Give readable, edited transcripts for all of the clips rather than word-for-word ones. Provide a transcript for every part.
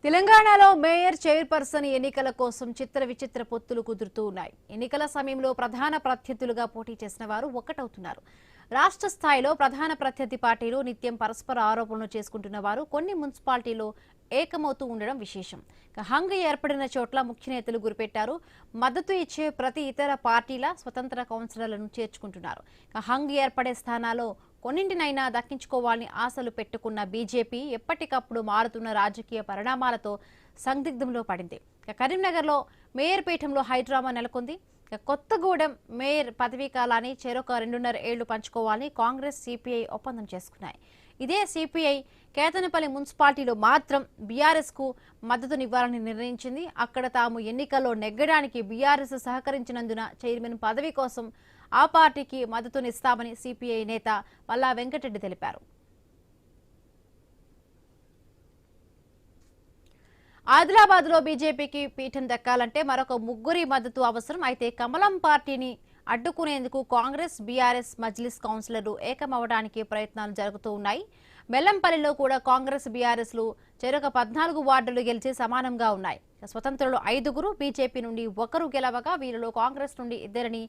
తెలంగాణలో mayor chairperson ఎన్నికల కోసం చిత్ర విచిత్ర పొత్తులు కుదురుతూ ఉన్నాయి. ఎన్నికల సమయంలో ప్రధాన ప్రత్యర్థులుగా పోటీ చేసిన వారు ఒక్కటవుతున్నారు. రాష్ట్ర స్థాయిలో ప్రధాన ప్రత్యర్థి పార్టీలు నిత్యం పరస్పర ఆరోపణలు చేసుకుంటున్న వారు కొన్ని మున్సిపాలిటీలో ఏకమవుతూ ఉండడం విశేషం. హంగ్ ఏర్పడిన చోట్ల ముఖ్య నేతలు గురిపెట్టారు. మద్దతు ఇచ్చే ప్రతి ఇతర పార్టీల స్వతంత్ర కౌన్సిలర్లను చేర్చుకుంటున్నారు. హంగ్ ఏర్పడే స్థానాల్లో కొన్నింటినైనా దక్కించుకోవాలని ఆశలు పెట్టుకున్న బీజేపీ ఎప్పటికప్పుడు మారుతున్న రాజకీయ పరిణామాలతో సందిగ్ధంలో పడింది. కరీంనగర్లో మేయర్ పీఠంలో హైడ్రామా నెలకొంది. కొత్తగూడెం మేయర్ పదవీ కాలాన్ని చెరొక 2.5 ఏళ్లు పంచుకోవాలని కాంగ్రెస్ సిపిఐ ఒప్పందం చేసుకున్నాయి. ఇదే సిపిఐ కేతనపల్లి మున్సిపాలిటీలో మాత్రం బీఆర్ఎస్ కు మద్దతునివ్వాలని నిర్ణయించింది. అక్కడ తాము ఎన్నికల్లో నెగ్గడానికి బీఆర్ఎస్ సహకరించినందున చైర్మన్ పదవి కోసం ఆ పార్టీకి మద్దతునిస్తామని సిపిఐ నేత పల్లా వెంకటరెడ్డి తెలిపారు. ఆదిలాబాద్ లో బీజేపీకి పీఠం దక్కాలంటే మరొక ముగ్గురి మద్దతు అవసరం. అయితే కమలం పార్టీని అడ్డుకునేందుకు కాంగ్రెస్ బీఆర్ఎస్ మజ్లిస్ కౌన్సిలర్లు ఏకమవడానికి ప్రయత్నాలు జరుగుతూ ఉన్నాయి. బెల్లంపల్లిలో కూడా కాంగ్రెస్ బీఆర్ఎస్ లు చెరొక 14 వార్డులు గెలిచి సమానంగా ఉన్నాయి. స్వతంత్రులు 5, బీజేపీ నుండి 1 గెలవగా వీరిలో కాంగ్రెస్ నుండి 2,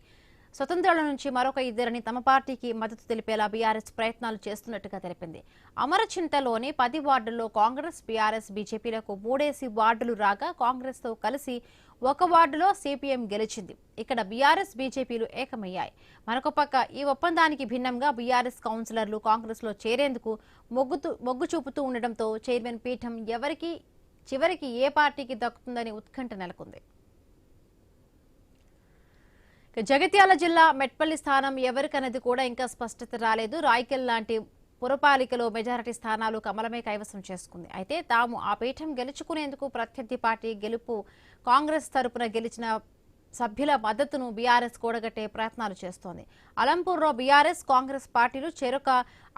స్వతంత్రుల నుంచి మరొక 2 తమ పార్టీకి మద్దతు తెలిపేలా బీఆర్ఎస్ ప్రయత్నాలు చేస్తున్నట్టుగా తెలిపింది. అమరచింతలోని 10 వార్డుల్లో కాంగ్రెస్ బీఆర్ఎస్ బీజేపీలకు 3 వార్డులు రాగా కాంగ్రెస్ తో కలిసి 1 వార్డులో సిపిఎం గెలిచింది. ఇక్కడ బీఆర్ఎస్ బీజేపీలు ఏకమయ్యాయి. మరొక పక్క ఈ ఒప్పందానికి భిన్నంగా బీఆర్ఎస్ కౌన్సిలర్లు కాంగ్రెస్ లో చేరేందుకు మొగ్గు చూపుతూ ఉండడంతో చైర్మన్ పీఠం చివరికి ఏ పార్టీకి దక్కుతుందని ఉత్కంఠ నెలకొంది. జగిత్యాల జిల్లా మెట్పల్లి స్థానం ఎవరికనేది కూడా ఇంకా స్పష్టత రాలేదు. రాయకల్ లాంటి పురపాలికలో మెజారిటీ స్థానాలు కమలమే కైవసం చేసుకుంది. అయితే తాము ఆ పీఠం గెలుచుకునేందుకు ప్రత్యర్థి పార్టీ గెలుపు కాంగ్రెస్ తరపున గెలిచిన సభ్యుల మద్దతును బీఆర్ఎస్ కూడగట్టే ప్రయత్నాలు చేస్తోంది. అలంపూర్లో బీఆర్ఎస్ కాంగ్రెస్ పార్టీలు చెరొక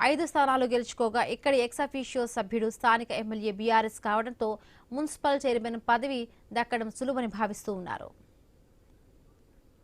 5 స్థానాలు గెలుచుకోగా ఇక్కడి ఎక్స్-అఫీషియో సభ్యుడు స్థానిక ఎమ్మెల్యే బీఆర్ఎస్ కావడంతో మున్సిపల్ చైర్మన్ పదవి దక్కడం సులువని భావిస్తూ ఉన్నారు.